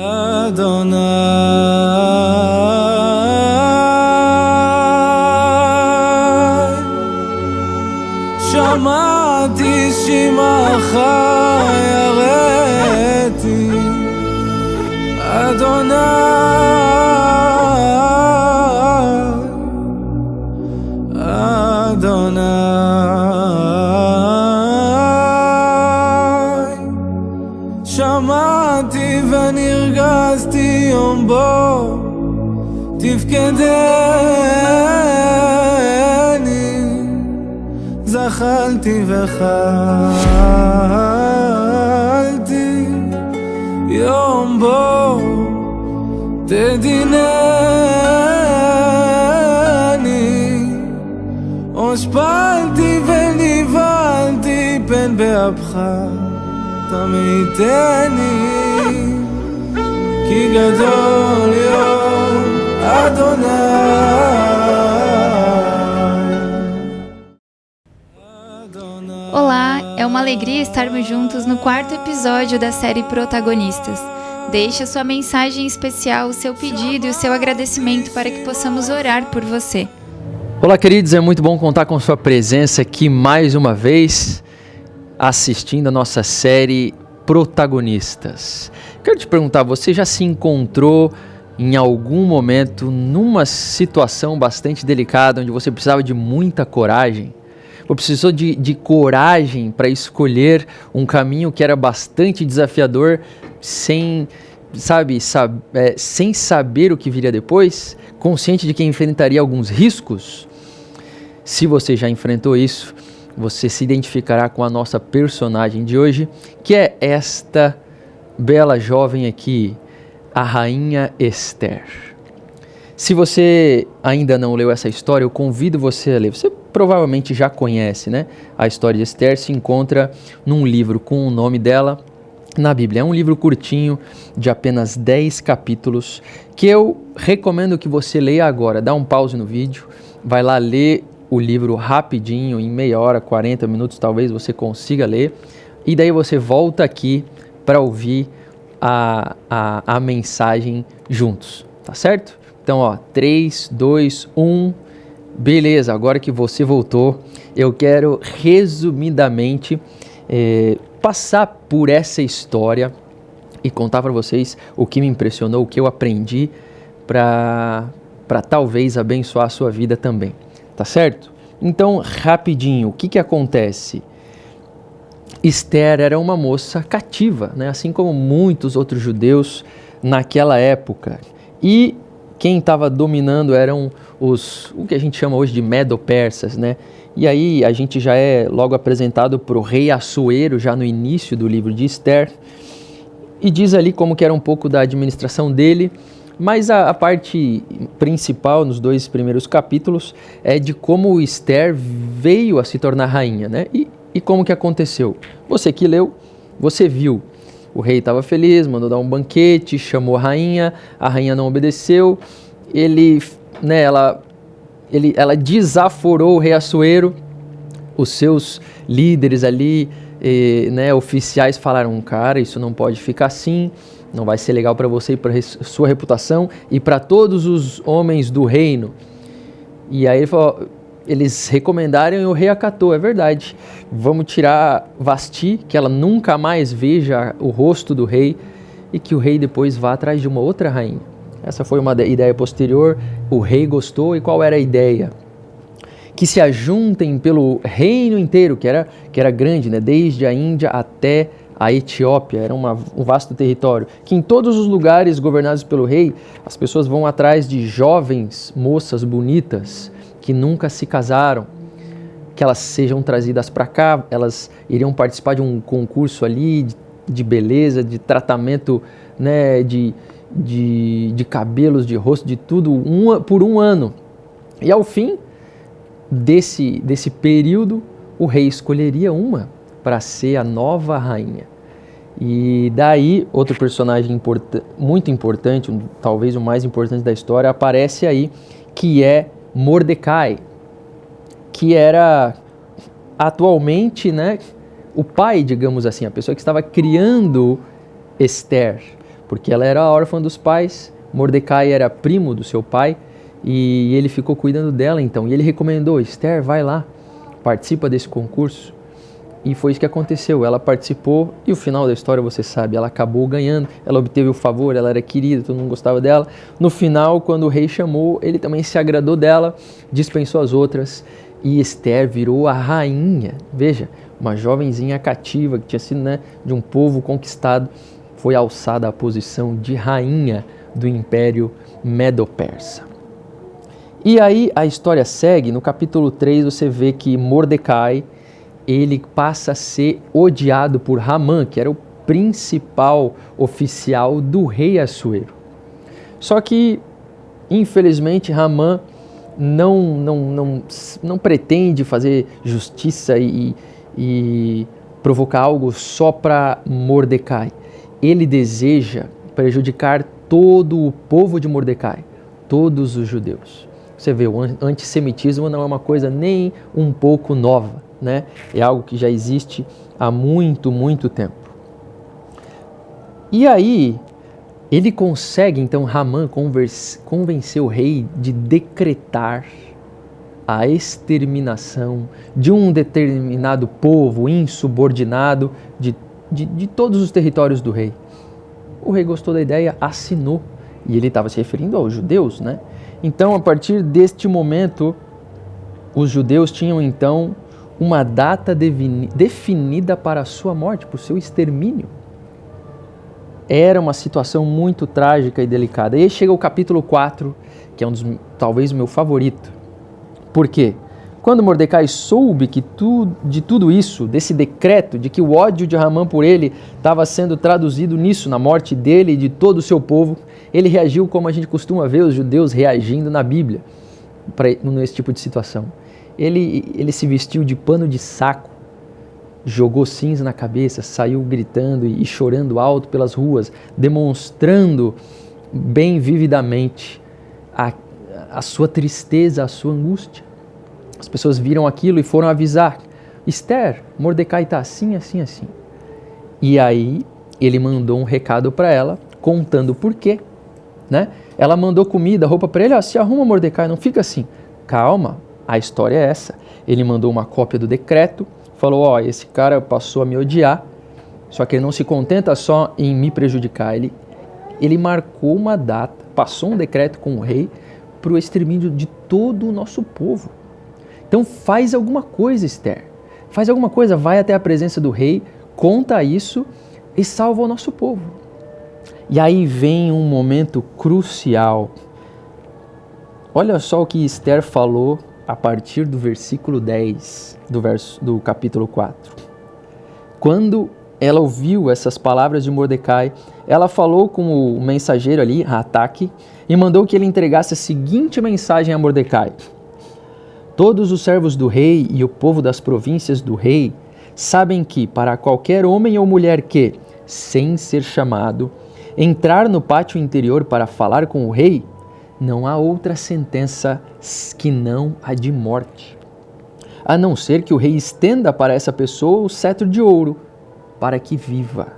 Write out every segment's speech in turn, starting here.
Adonai, שמעתי שמך יראתי, אדוני, אדוני, שמעתי ונרגזתי יום בו תפקדני, זחלתי וחלתי יום בו תדינני, הושפלתי ונבהלתי פן באפך תמיתני, כי גדול יום אדוני. Olá, é uma alegria estarmos juntos no quarto episódio da série Protagonistas. Deixe a sua mensagem especial, o seu pedido e o seu agradecimento para que possamos orar por você. Olá, queridos, é muito bom contar com sua presença aqui mais uma vez, assistindo a nossa série Protagonistas. Quero te perguntar, você já se encontrou em algum momento numa situação bastante delicada, onde você precisava de muita coragem? Ou precisou de coragem para escolher um caminho que era bastante desafiador, sem saber o que viria depois, consciente de que enfrentaria alguns riscos? Se você já enfrentou isso, você se identificará com a nossa personagem de hoje, que é esta bela jovem aqui, a Rainha Esther. Se você ainda não leu essa história, eu convido você a ler. Você provavelmente já conhece, né? A história de Esther se encontra num livro com o nome dela na Bíblia. É um livro curtinho, de apenas 10 capítulos, que eu recomendo que você leia agora. Dá um pause no vídeo, vai lá ler o livro rapidinho, em meia hora, 40 minutos talvez você consiga ler, e daí você volta aqui para ouvir a mensagem juntos, tá certo? Então, 3, 2, 1, beleza, agora que você voltou, eu quero resumidamente passar por essa história e contar para vocês o que me impressionou, o que eu aprendi para talvez abençoar a sua vida também, tá certo? Então, rapidinho, o que acontece? Esther era uma moça cativa, né? Assim como muitos outros judeus naquela época, e quem estava dominando eram o que a gente chama hoje de medo-persas, né? E aí a gente já é logo apresentado para o rei Assuero, já no início do livro de Esther, e diz ali como que era um pouco da administração dele, mas a parte principal nos 2 primeiros capítulos é de como Esther veio a se tornar rainha, né? E como que aconteceu? Você que leu, você viu. O rei estava feliz, mandou dar um banquete, chamou a rainha não obedeceu, ela desaforou o rei Assuero, os seus líderes ali, oficiais falaram, cara, isso não pode ficar assim, não vai ser legal para você e para sua reputação e para todos os homens do reino. E aí ele falou, eles recomendaram e o rei acatou, é verdade, vamos tirar Vasti, que ela nunca mais veja o rosto do rei e que o rei depois vá atrás de uma outra rainha. Essa foi uma ideia posterior, o rei gostou. E qual era a ideia? Que se ajuntem pelo reino inteiro, que era grande, né? Desde a Índia até a Etiópia, era um vasto território, que em todos os lugares governados pelo rei, as pessoas vão atrás de jovens moças bonitas, que nunca se casaram, que elas sejam trazidas para cá, elas iriam participar de um concurso ali de beleza, de tratamento, né, de cabelos, de rosto, de tudo, por um ano. E ao fim desse período, o rei escolheria uma para ser a nova rainha. E daí, outro personagem muito importante, talvez o mais importante da história, aparece aí, que é Mordecai, que era atualmente, né, o pai, digamos assim, a pessoa que estava criando Esther, porque ela era órfã dos pais, Mordecai era primo do seu pai, e ele ficou cuidando dela então. E ele recomendou: Esther, vai lá, participa desse concurso. E foi isso que aconteceu. Ela participou e o final da história você sabe, ela acabou ganhando, ela obteve o favor, ela era querida, todo mundo gostava dela. No final, quando o rei chamou, ele também se agradou dela, dispensou as outras e Esther virou a rainha. Veja, uma jovenzinha cativa que tinha sido, de um povo conquistado, foi alçada à posição de rainha do Império Medo-Persa. E aí a história segue. No capítulo 3 você vê que Mordecai, ele passa a ser odiado por Hamã, que era o principal oficial do rei Assuero. Só que, infelizmente, Hamã não pretende fazer justiça e provocar algo só para Mordecai. Ele deseja prejudicar todo o povo de Mordecai, todos os judeus. Você vê, o antissemitismo não é uma coisa nem um pouco nova, né? É algo que já existe há muito, muito tempo. E aí, ele consegue, então, Hamã convencer o rei de decretar a exterminação de um determinado povo insubordinado de todos os territórios do rei. O rei gostou da ideia, assinou, e ele estava se referindo aos judeus, né? Então, a partir deste momento, os judeus tinham, então, uma data definida para a sua morte, para o seu extermínio. Era uma situação muito trágica e delicada. E aí chega o capítulo 4, que é talvez o meu favorito. Por quê? Quando Mordecai soube de tudo isso, desse decreto, de que o ódio de Hamã por ele estava sendo traduzido nisso, na morte dele e de todo o seu povo, ele reagiu como a gente costuma ver os judeus reagindo na Bíblia, nesse tipo de situação. Ele se vestiu de pano de saco, jogou cinza na cabeça, saiu gritando e chorando alto pelas ruas, demonstrando bem vividamente a sua tristeza, a sua angústia. As pessoas viram aquilo e foram avisar: Esther, Mordecai está assim, assim, assim. E aí ele mandou um recado para ela, contando por quê, né? Ela mandou comida, roupa para ele: se arruma, Mordecai, não fica assim. Calma, a história é essa. Ele mandou uma cópia do decreto, falou: esse cara passou a me odiar, só que ele não se contenta só em me prejudicar. Ele marcou uma data, passou um decreto com o rei para o extermínio de todo o nosso povo. Então faz alguma coisa, Esther. Faz alguma coisa, vai até a presença do rei, conta isso e salva o nosso povo. E aí vem um momento crucial. Olha só o que Esther falou a partir do versículo 10 do capítulo 4. Quando ela ouviu essas palavras de Mordecai, ela falou com o mensageiro ali, Hataque, e mandou que ele entregasse a seguinte mensagem a Mordecai: todos os servos do rei e o povo das províncias do rei sabem que, para qualquer homem ou mulher que, sem ser chamado, entrar no pátio interior para falar com o rei, não há outra sentença que não a de morte, a não ser que o rei estenda para essa pessoa o cetro de ouro, para que viva.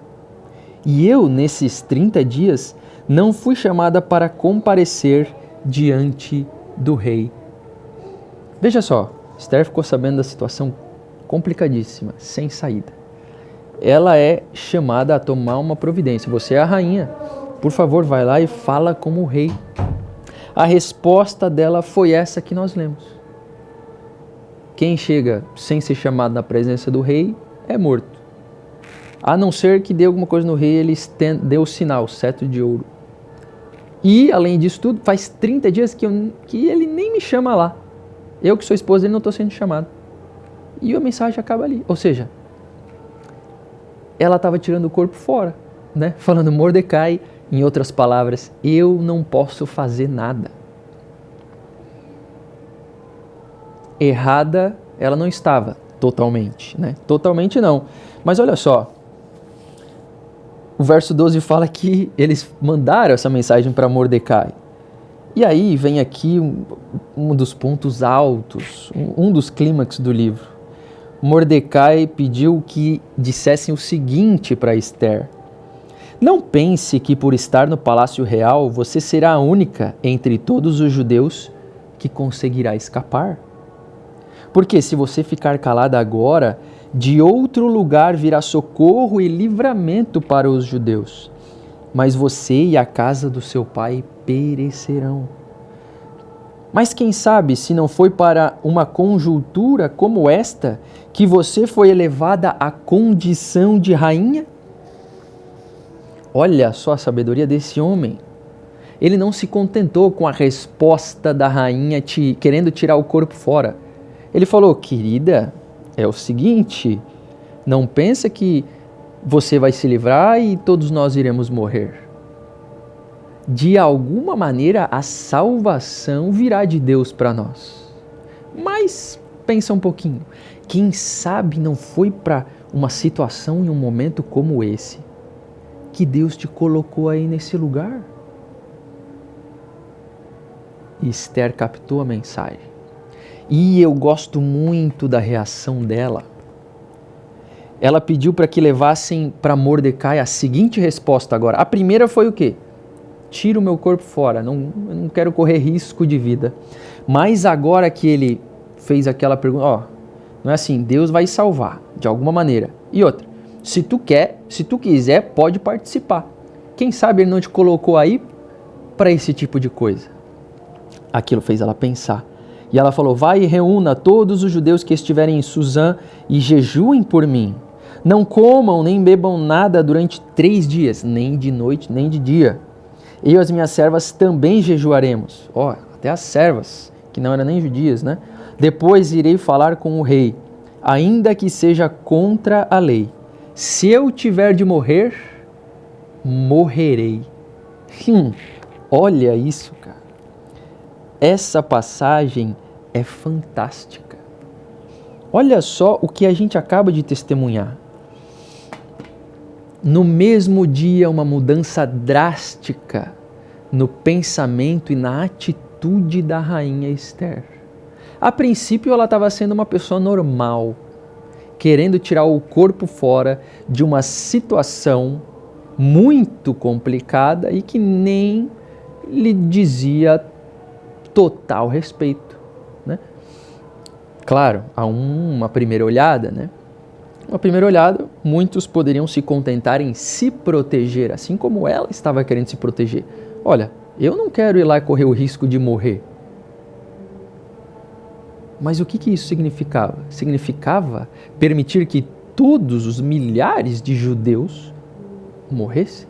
E eu, nesses 30 dias, não fui chamada para comparecer diante do rei. Veja só, Esther ficou sabendo da situação complicadíssima, sem saída. Ela é chamada a tomar uma providência. Você é a rainha, por favor, vai lá e fala como o rei. A resposta dela foi essa que nós lemos. Quem chega sem ser chamado na presença do rei é morto. A não ser que dê alguma coisa no rei, ele dê o sinal, o cetro de ouro. E, além disso tudo, faz 30 dias que ele nem me chama lá. Eu que sou esposa dele não estou sendo chamado. E a mensagem acaba ali. Ou seja, ela estava tirando o corpo fora, né? Falando: Mordecai, em outras palavras, eu não posso fazer nada. Errada ela não estava totalmente, né? Totalmente não. Mas olha só, o verso 12 fala que eles mandaram essa mensagem para Mordecai. E aí vem aqui um dos pontos altos, um dos clímax do livro. Mordecai pediu que dissessem o seguinte para Esther: Não pense que por estar no palácio real você será a única entre todos os judeus que conseguirá escapar. Porque se você ficar calada agora, de outro lugar virá socorro e livramento para os judeus. Mas você e a casa do seu pai perecerão. Mas quem sabe se não foi para uma conjuntura como esta que você foi elevada à condição de rainha? Olha só a sabedoria desse homem. Ele não se contentou com a resposta da rainha querendo tirar o corpo fora. Ele falou: querida, é o seguinte, não pensa que você vai se livrar e todos nós iremos morrer. De alguma maneira a salvação virá de Deus para nós. Mas pensa um pouquinho, quem sabe não foi para uma situação e um momento como esse que Deus te colocou aí nesse lugar? E Esther captou a mensagem. E eu gosto muito da reação dela. Ela pediu para que levassem para Mordecai a seguinte resposta agora. A primeira foi o quê? Tira o meu corpo fora, eu não quero correr risco de vida. Mas agora que ele fez aquela pergunta, não é assim, Deus vai salvar de alguma maneira. E outra, se tu quiser, pode participar. Quem sabe ele não te colocou aí para esse tipo de coisa. Aquilo fez ela pensar. E ela falou: vai e reúna todos os judeus que estiverem em Suzã e jejuem por mim. Não comam nem bebam nada durante 3 dias, nem de noite nem de dia. Eu e as minhas servas também jejuaremos. Até as servas, que não eram nem judias, né? Depois irei falar com o rei, ainda que seja contra a lei. Se eu tiver de morrer, morrerei. Olha isso, cara. Essa passagem é fantástica. Olha só o que a gente acaba de testemunhar. No mesmo dia, uma mudança drástica no pensamento e na atitude da rainha Esther. A princípio, ela estava sendo uma pessoa normal, querendo tirar o corpo fora de uma situação muito complicada e que nem lhe dizia total respeito, né? Claro, a uma primeira olhada, né? Uma primeira olhada, muitos poderiam se contentar em se proteger, assim como ela estava querendo se proteger. Olha, eu não quero ir lá e correr o risco de morrer. Mas o que isso significava? Significava permitir que todos os milhares de judeus morressem?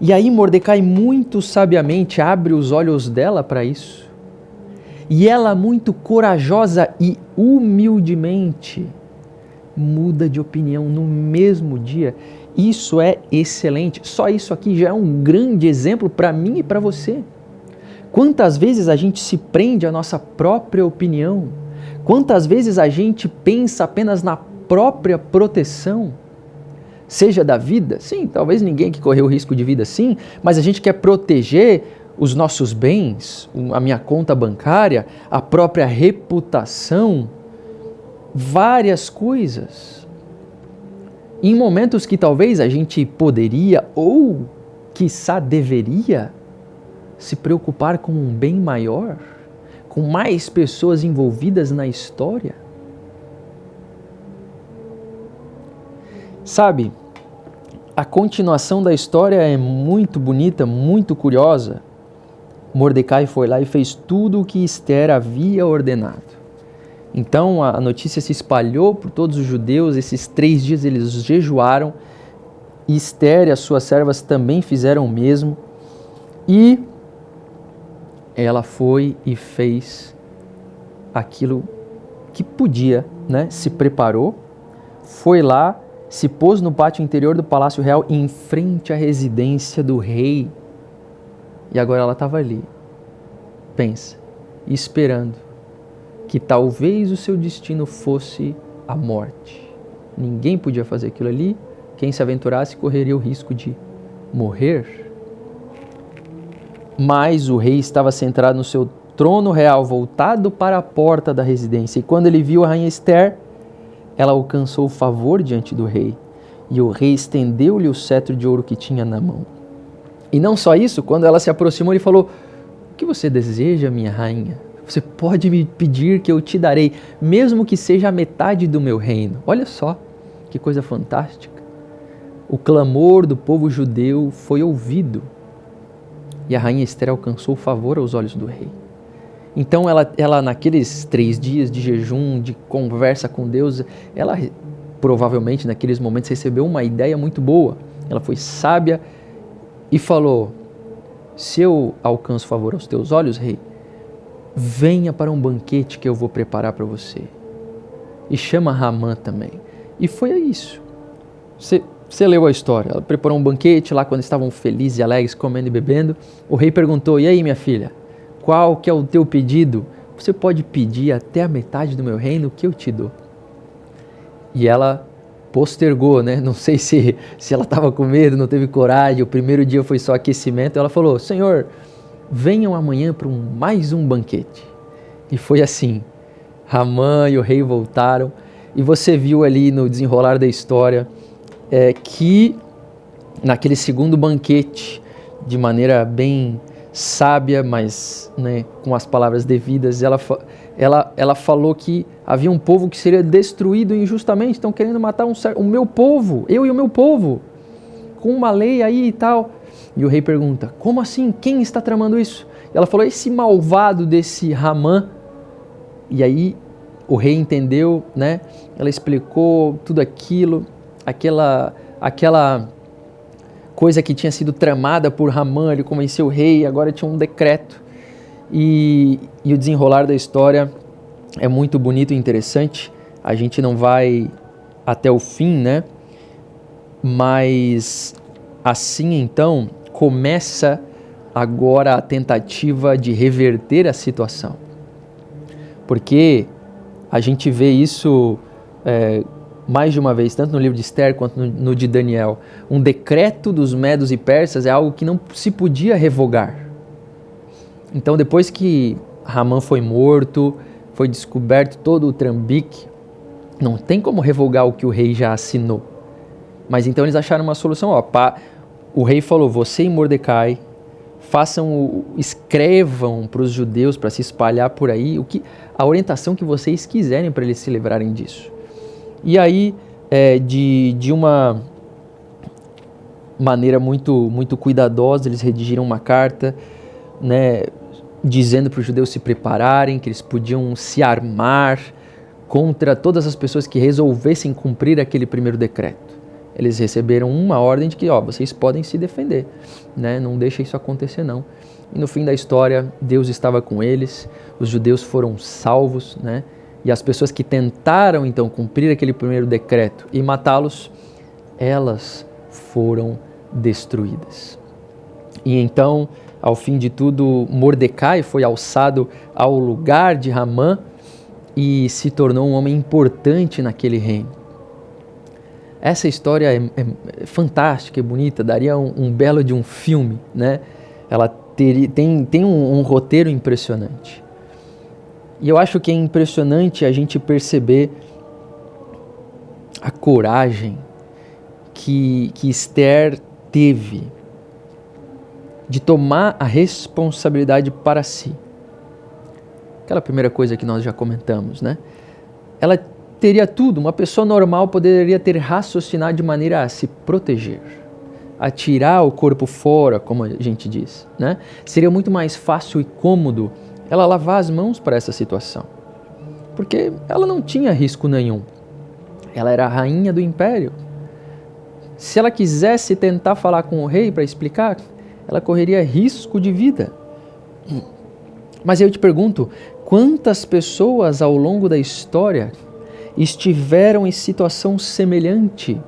E aí Mordecai muito sabiamente abre os olhos dela para isso. E ela muito corajosa e humildemente muda de opinião no mesmo dia. Isso é excelente. Só isso aqui já é um grande exemplo para mim e para você. Quantas vezes a gente se prende à nossa própria opinião? Quantas vezes a gente pensa apenas na própria proteção? Seja da vida, sim, talvez ninguém que correu o risco de vida sim, mas a gente quer proteger os nossos bens, a minha conta bancária, a própria reputação, várias coisas. Em momentos que talvez a gente poderia ou, quiçá, deveria se preocupar com um bem maior, com mais pessoas envolvidas na história. Sabe, a continuação da história é muito bonita, muito curiosa. Mordecai foi lá e fez tudo o que Esther havia ordenado. Então a notícia se espalhou por todos os judeus, esses 3 dias eles jejuaram, e Esther e as suas servas também fizeram o mesmo, e ela foi e fez aquilo que podia, né? Se preparou, foi lá, se pôs no pátio interior do Palácio Real, em frente à residência do rei, e agora ela estava ali, pensa, esperando que talvez o seu destino fosse a morte. Ninguém podia fazer aquilo ali, quem se aventurasse correria o risco de morrer. Mas o rei estava sentado no seu trono real, voltado para a porta da residência, e quando ele viu a rainha Esther, ela alcançou o favor diante do rei. E o rei estendeu-lhe o cetro de ouro que tinha na mão. E não só isso, quando ela se aproximou, ele falou: o que você deseja, minha rainha? Você pode me pedir que eu te darei, mesmo que seja a metade do meu reino. Olha só, que coisa fantástica. O clamor do povo judeu foi ouvido. E a rainha Esther alcançou favor aos olhos do rei. Então ela naqueles 3 dias de jejum, de conversa com Deus, ela provavelmente naqueles momentos recebeu uma ideia muito boa. Ela foi sábia e falou: se eu alcanço favor aos teus olhos, rei, venha para um banquete que eu vou preparar para você. E chama Ramã também. E foi isso. Você leu a história. Ela preparou um banquete lá quando estavam felizes e alegres, comendo e bebendo. O rei perguntou: e aí, minha filha, qual que é o teu pedido? Você pode pedir até a metade do meu reino que eu te dou. E ela postergou, né? Não sei se ela estava com medo, não teve coragem. O primeiro dia foi só aquecimento. Ela falou: Senhor, venham amanhã para mais um banquete. E foi assim. Ramã e o rei voltaram. E você viu ali no desenrolar da história que naquele segundo banquete, de maneira bem sábia, mas né, com as palavras devidas, ela falou que havia um povo que seria destruído injustamente, estão querendo matar o meu povo, eu e o meu povo, com uma lei aí e tal. E o rei pergunta: como assim? Quem está tramando isso? E ela falou: esse malvado desse Ramã. E aí o rei entendeu, né? Ela explicou tudo aquilo, aquela coisa que tinha sido tramada por Ramã. Ele convenceu o rei, agora tinha um decreto. E o desenrolar da história é muito bonito e interessante. A gente não vai até o fim, né? Mas assim então começa agora a tentativa de reverter a situação. Porque a gente vê isso mais de uma vez, tanto no livro de Esther quanto no de Daniel. Um decreto dos medos e persas é algo que não se podia revogar. Então, depois que Ramã foi morto, foi descoberto todo o trambique, não tem como revogar o que o rei já assinou. Mas então eles acharam uma solução. O rei falou: você e Mordecai escrevam para os judeus para se espalhar por aí a orientação que vocês quiserem para eles se livrarem disso. E aí, de uma maneira muito, muito cuidadosa, eles redigiram uma carta, né, dizendo para os judeus se prepararem, que eles podiam se armar contra todas as pessoas que resolvessem cumprir aquele primeiro decreto. Eles receberam uma ordem de que vocês podem se defender, né? Não deixa isso acontecer não. E no fim da história, Deus estava com eles, os judeus foram salvos, né? E as pessoas que tentaram então cumprir aquele primeiro decreto e matá-los, elas foram destruídas. E então, ao fim de tudo, Mordecai foi alçado ao lugar de Ramã e se tornou um homem importante naquele reino. Essa história é fantástica e bonita, daria um belo de um filme, né? Ela tem um roteiro impressionante. E eu acho que é impressionante a gente perceber a coragem que Esther teve de tomar a responsabilidade para si. Aquela primeira coisa que nós já comentamos, né? Ela teria tudo, uma pessoa normal poderia ter raciocinado de maneira a se proteger, a tirar o corpo fora, como a gente diz, né? Seria muito mais fácil e cômodo ela lavar as mãos para essa situação, porque ela não tinha risco nenhum. Ela era a rainha do império. Se ela quisesse tentar falar com o rei para explicar, ela correria risco de vida. Mas eu te pergunto, quantas pessoas ao longo da história estiveram em situação semelhante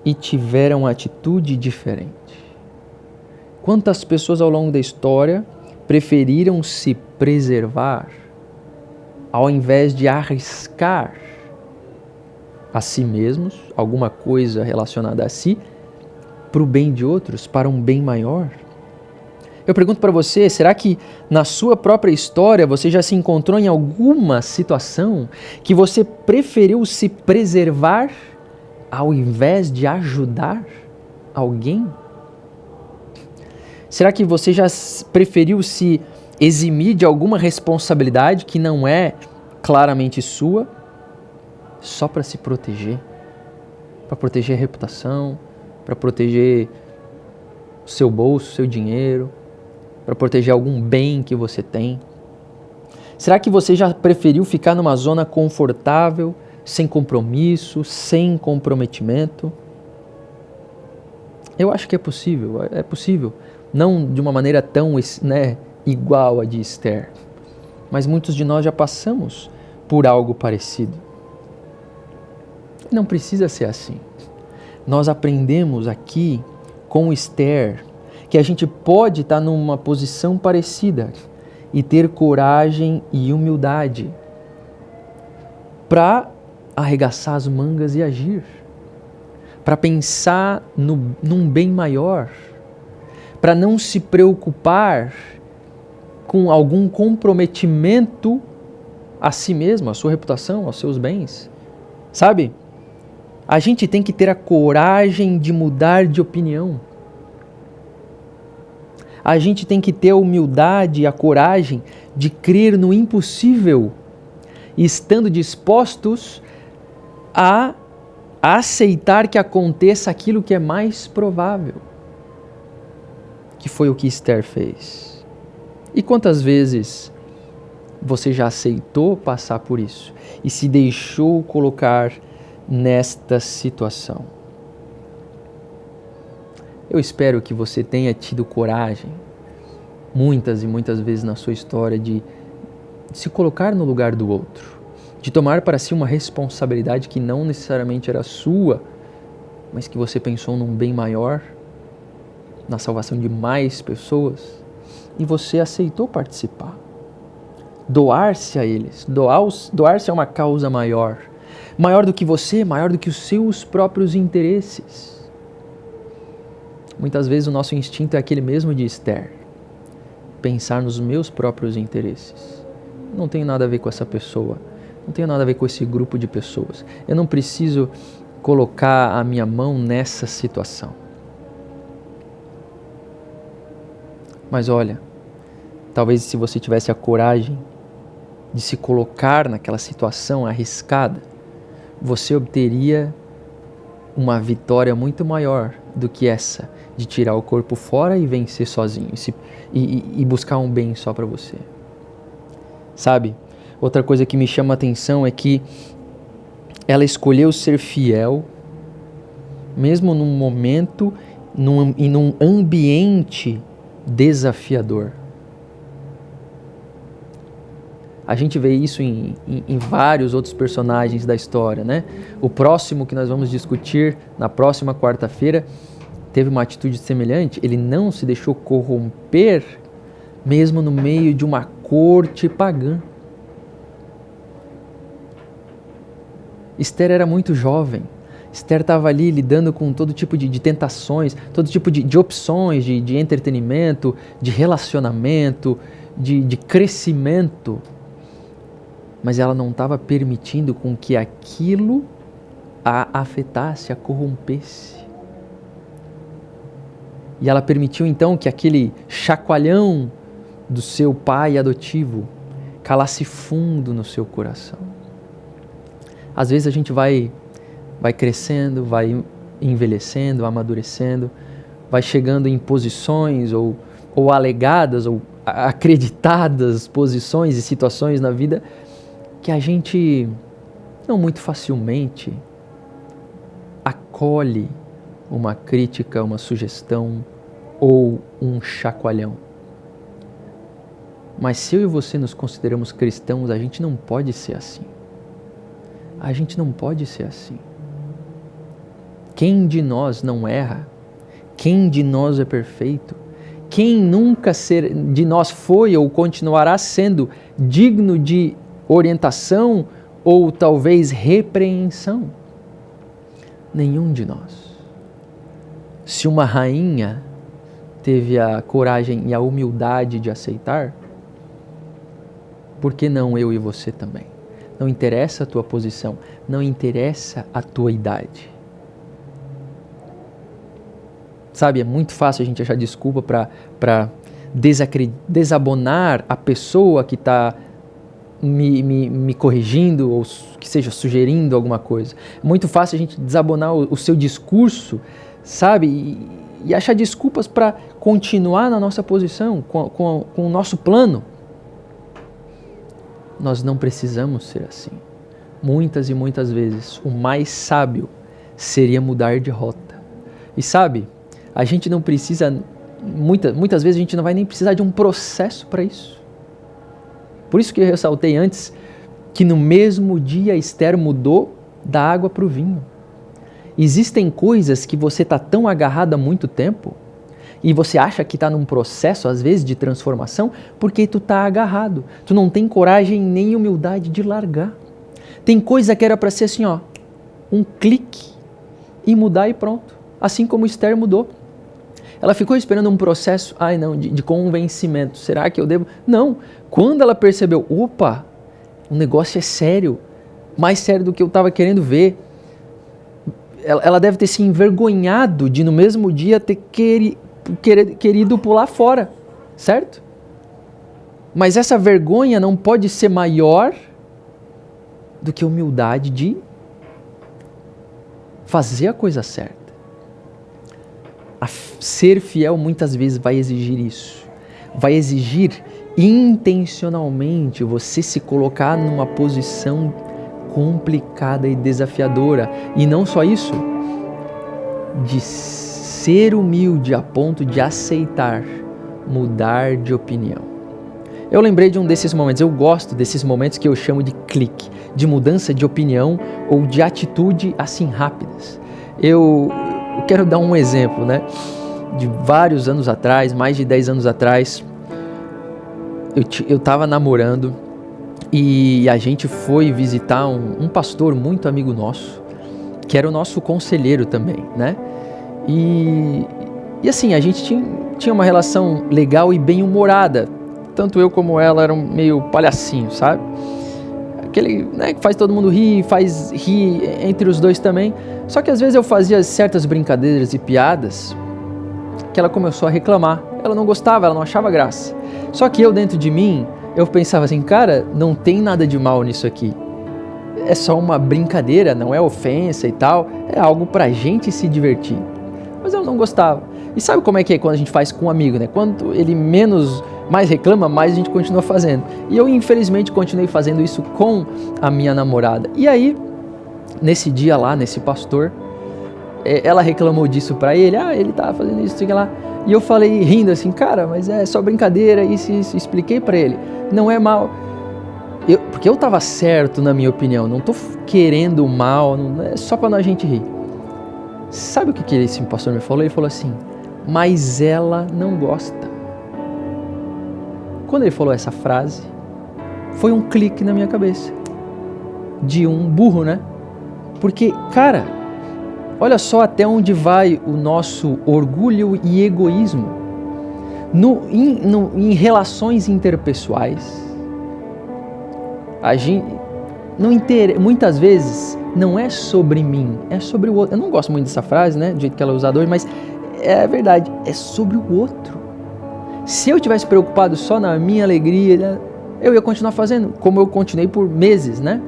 e tiveram atitude diferente? Quantas pessoas ao longo da história preferiram se preservar ao invés de arriscar a si mesmos, alguma coisa relacionada a si, para o bem de outros, para um bem maior? Eu pergunto para você, será que na sua própria história você já se encontrou em alguma situação que você preferiu se preservar ao invés de ajudar alguém? Será que você já preferiu se eximir de alguma responsabilidade que não é claramente sua, só para se proteger? Para proteger a reputação, para proteger o seu bolso, o seu dinheiro, para proteger algum bem que você tem? Será que você já preferiu ficar numa zona confortável, sem compromisso, sem comprometimento? Eu acho que é possível. Não de uma maneira tão, igual a de Esther, mas muitos de nós já passamos por algo parecido. Não precisa ser assim. Nós aprendemos aqui com Esther que a gente pode estar numa posição parecida e ter coragem e humildade para arregaçar as mangas e agir, para pensar num bem maior, para não se preocupar com algum comprometimento a si mesmo, a sua reputação, aos seus bens. Sabe? A gente tem que ter a coragem de mudar de opinião. A gente tem que ter a humildade e a coragem de crer no impossível, estando dispostos a aceitar que aconteça aquilo que é mais provável. Que foi o que Esther fez. E quantas vezes você já aceitou passar por isso e se deixou colocar nesta situação? Eu espero que você tenha tido coragem, muitas e muitas vezes na sua história, de se colocar no lugar do outro, de tomar para si uma responsabilidade que não necessariamente era sua, mas que você pensou num bem maior, na salvação de mais pessoas, e você aceitou participar. Doar-se a eles, doar-se a uma causa maior do que você, maior do que os seus próprios interesses. Muitas vezes o nosso instinto é aquele mesmo de Esther, pensar nos meus próprios interesses. Não tenho nada a ver com essa pessoa, não tenho nada a ver com esse grupo de pessoas. Eu não preciso colocar a minha mão nessa situação. Mas olha, talvez se você tivesse a coragem de se colocar naquela situação arriscada, você obteria uma vitória muito maior do que essa de tirar o corpo fora e vencer sozinho e buscar um bem só para você. Sabe? Outra coisa que me chama a atenção é que ela escolheu ser fiel, mesmo num momento e num ambiente desafiador. A gente vê isso em vários outros personagens da história, né? O próximo que nós vamos discutir na próxima quarta-feira teve uma atitude semelhante. Ele não se deixou corromper, mesmo no meio de uma corte pagã. Esther era muito jovem. Esther estava ali lidando com todo tipo de tentações, todo tipo de opções, de entretenimento, de relacionamento, de crescimento. Mas ela não estava permitindo com que aquilo a afetasse, a corrompesse. E ela permitiu então que aquele chacoalhão do seu pai adotivo calasse fundo no seu coração. Às vezes a gente vai crescendo, vai envelhecendo, amadurecendo, vai chegando em posições ou alegadas ou acreditadas posições e situações na vida que a gente não muito facilmente acolhe uma crítica, uma sugestão ou um chacoalhão. Mas se eu e você nos consideramos cristãos, a gente não pode ser assim. A gente não pode ser assim. Quem de nós não erra? Quem de nós é perfeito? Quem nunca de nós foi ou continuará sendo digno de orientação ou talvez repreensão? Nenhum de nós. Se uma rainha teve a coragem e a humildade de aceitar, por que não eu e você também? Não interessa a tua posição, não interessa a tua idade. Sabe, é muito fácil a gente achar desculpa para desabonar a pessoa que está me corrigindo ou que seja sugerindo alguma coisa. É muito fácil a gente desabonar o seu discurso, sabe, e achar desculpas para continuar na nossa posição, com o nosso plano. Nós não precisamos ser assim. Muitas e muitas vezes, o mais sábio seria mudar de rota. E sabe, a gente não precisa, muitas vezes a gente não vai nem precisar de um processo para isso. Por isso que eu ressaltei antes que no mesmo dia Esther mudou da água para o vinho. Existem coisas que você está tão agarrado há muito tempo e você acha que está num processo, às vezes, de transformação, porque tu está agarrado. Tu não tem coragem nem humildade de largar. Tem coisa que era para ser assim, ó, um clique e mudar e pronto. Assim como Esther mudou. Ela ficou esperando um processo, de convencimento. Será que eu devo? Não. Quando ela percebeu, opa, o negócio é sério, mais sério do que eu estava querendo ver. Ela deve ter se envergonhado de no mesmo dia ter querido pular fora, certo? Mas essa vergonha não pode ser maior do que a humildade de fazer a coisa certa. Ser fiel muitas vezes vai exigir isso. Vai exigir intencionalmente você se colocar numa posição complicada e desafiadora. E não só isso, de ser humilde a ponto de aceitar mudar de opinião. Eu lembrei de um desses momentos, eu gosto desses momentos que eu chamo de clique, de mudança de opinião ou de atitude assim rápidas. Eu quero dar um exemplo, né? De vários anos atrás, mais de 10 anos atrás, eu estava namorando e a gente foi visitar um pastor muito amigo nosso, que era o nosso conselheiro também, né? E assim, a gente tinha uma relação legal e bem-humorada. Tanto eu como ela eram meio palhacinhos, sabe? Aquele, né, que faz todo mundo rir, faz rir entre os dois também. Só que às vezes eu fazia certas brincadeiras e piadas que ela começou a reclamar. Ela não gostava, ela não achava graça. Só que eu, dentro de mim, eu pensava assim, cara, não tem nada de mal nisso aqui. É só uma brincadeira, não é ofensa e tal. É algo pra gente se divertir. Mas ela não gostava. E sabe como é que é quando a gente faz com um amigo, né? Quando ele mais reclama, mais a gente continua fazendo. E eu, infelizmente, continuei fazendo isso com a minha namorada. E aí, nesse dia lá, nesse pastor, ela reclamou disso pra ele. Ele tá fazendo isso, sei lá. E eu falei, rindo assim, cara, mas é só brincadeira. Isso. Expliquei pra ele. Não é mal. Porque eu tava certo, na minha opinião. Não tô querendo o mal, não, é só pra a gente rir. Sabe o que esse pastor me falou? Ele falou assim, mas ela não gosta. Quando ele falou essa frase, foi um clique na minha cabeça. De um burro, né? Porque, cara, olha só até onde vai o nosso orgulho e egoísmo. Em relações interpessoais, a gente, muitas vezes, não é sobre mim, é sobre o outro. Eu não gosto muito dessa frase, né? Do jeito que ela é usada hoje, mas é verdade, é sobre o outro. Se eu tivesse preocupado só na minha alegria, eu ia continuar fazendo, como eu continuei por meses, né?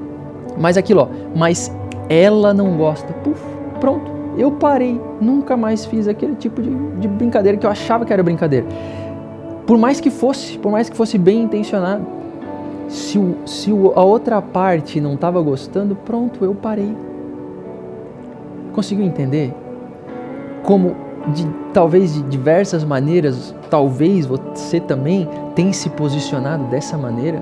Mas aquilo, mas ela não gosta. Puf, pronto, eu parei. Outra mais fiz aquele tipo de brincadeira que eu achava que era brincadeira. Por mais que fosse bem intencionado. Se a outra parte não estava gostando, pronto, eu parei. Conseguiu entender? Como talvez de diversas maneiras, talvez você também tenha se posicionado dessa maneira,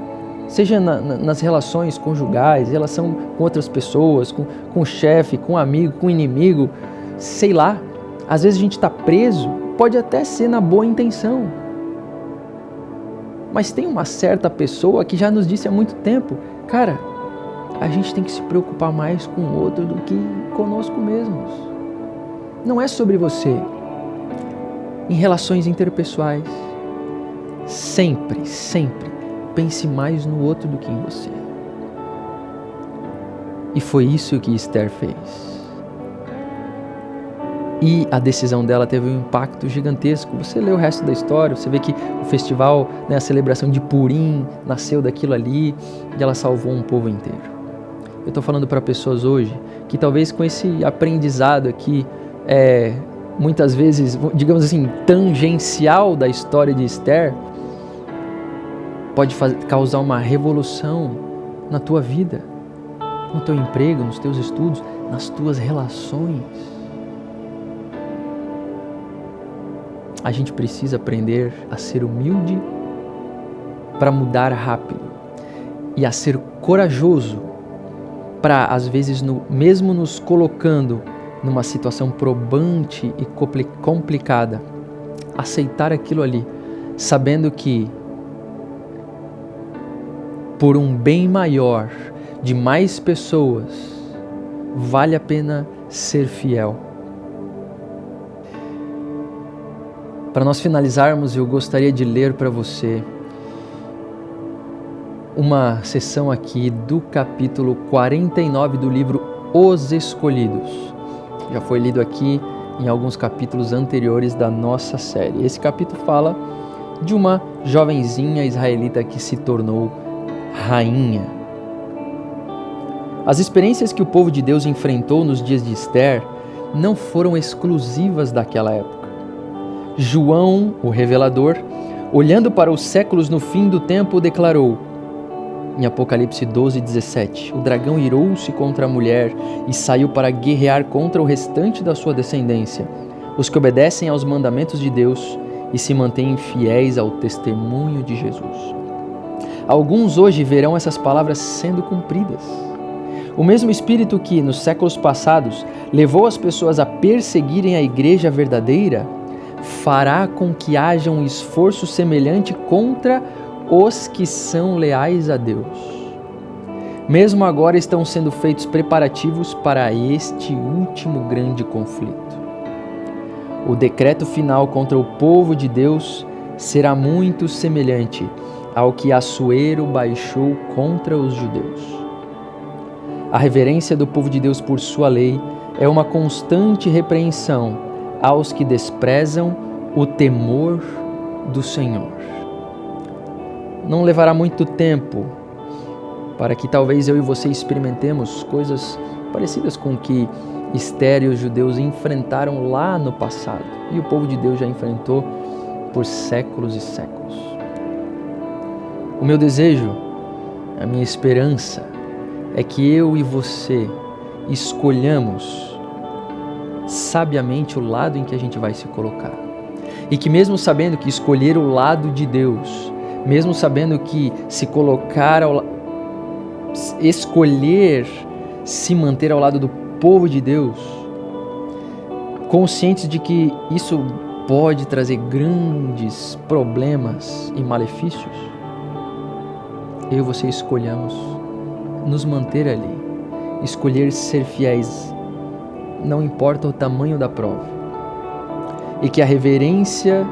seja nas relações conjugais, relação com outras pessoas, com o chefe, com o amigo, com o inimigo, sei lá. Às vezes a gente está preso, pode até ser na boa intenção, mas tem uma certa pessoa que já nos disse há muito tempo, cara, a gente tem que se preocupar mais com o outro do que conosco mesmos. Não é sobre você. Em relações interpessoais, sempre pense mais no outro do que em você. E foi isso que Esther fez. E a decisão dela teve um impacto gigantesco. Você lê o resto da história, você vê que o festival, né, a celebração de Purim, nasceu daquilo ali e ela salvou um povo inteiro. Eu estou falando para pessoas hoje que talvez com esse aprendizado aqui, muitas vezes, digamos assim, tangencial da história de Esther, pode causar uma revolução na tua vida, no teu emprego, nos teus estudos, nas tuas relações. A gente precisa aprender a ser humilde para mudar rápido e a ser corajoso para, às vezes, mesmo nos colocando numa situação probante e complicada, aceitar aquilo ali, sabendo que por um bem maior de mais pessoas, vale a pena ser fiel. Para nós finalizarmos, eu gostaria de ler para você uma sessão aqui do capítulo 49 do livro Os Escolhidos. Já foi lido aqui em alguns capítulos anteriores da nossa série. Esse capítulo fala de uma jovenzinha israelita que se tornou rainha. As experiências que o povo de Deus enfrentou nos dias de Esther não foram exclusivas daquela época. João, o revelador, olhando para os séculos no fim do tempo, declarou, em Apocalipse 12:17, o dragão irou-se contra a mulher e saiu para guerrear contra o restante da sua descendência, os que obedecem aos mandamentos de Deus e se mantêm fiéis ao testemunho de Jesus. Alguns hoje verão essas palavras sendo cumpridas. O mesmo Espírito que, nos séculos passados, levou as pessoas a perseguirem a igreja verdadeira, fará com que haja um esforço semelhante contra os que são leais a Deus. Mesmo agora estão sendo feitos preparativos para este último grande conflito. O decreto final contra o povo de Deus será muito semelhante ao que Assuero baixou contra os judeus. A reverência do povo de Deus por sua lei é uma constante repreensão aos que desprezam o temor do Senhor. Não levará muito tempo para que talvez eu e você experimentemos coisas parecidas com o que Esther e os judeus enfrentaram lá no passado e o povo de Deus já enfrentou por séculos e séculos. O meu desejo, a minha esperança é que eu e você escolhamos sabiamente o lado em que a gente vai se colocar. E que mesmo sabendo que escolher o lado de Deus, mesmo sabendo que escolher se manter ao lado do povo de Deus, conscientes de que isso pode trazer grandes problemas e malefícios, eu e você escolhamos nos manter ali, escolher ser fiéis, não importa o tamanho da prova, e que a reverência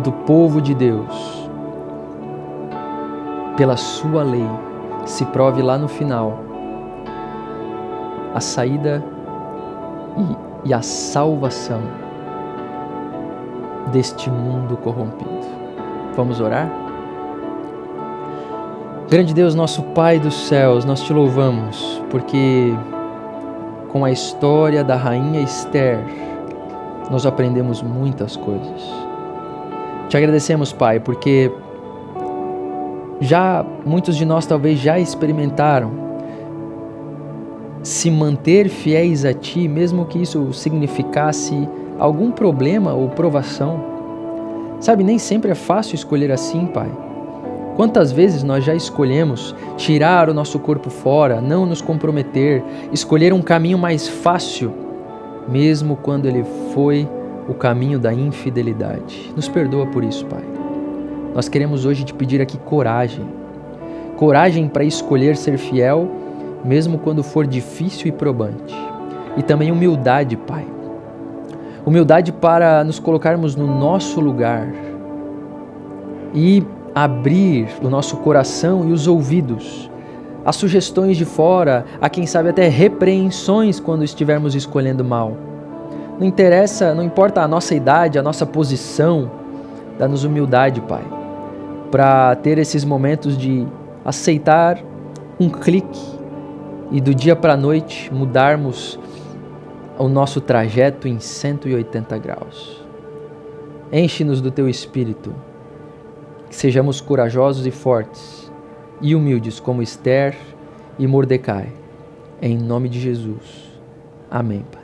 do povo de Deus pela sua lei se prove lá no final a saída e a salvação deste mundo corrompido. Vamos orar? Grande Deus, nosso Pai dos céus, nós te louvamos porque com a história da rainha Esther nós aprendemos muitas coisas. Te agradecemos, Pai, porque muitos de nós talvez já experimentaram se manter fiéis a Ti, mesmo que isso significasse algum problema ou provação. Sabe, nem sempre é fácil escolher assim, Pai. Quantas vezes nós já escolhemos tirar o nosso corpo fora, não nos comprometer, escolher um caminho mais fácil, mesmo quando ele foi o caminho da infidelidade. Nos perdoa por isso, Pai. Nós queremos hoje te pedir aqui coragem. Coragem para escolher ser fiel, mesmo quando for difícil e probante. E também humildade, Pai. Humildade para nos colocarmos no nosso lugar e abrir o nosso coração e os ouvidos a sugestões de fora, a quem sabe até repreensões quando estivermos escolhendo mal. Não interessa, não importa a nossa idade, a nossa posição, dá-nos humildade, Pai, para ter esses momentos de aceitar um clique e do dia para a noite mudarmos o nosso trajeto em 180 graus. Enche-nos do Teu Espírito, que sejamos corajosos e fortes e humildes como Esther e Mordecai. Em nome de Jesus. Amém, Pai.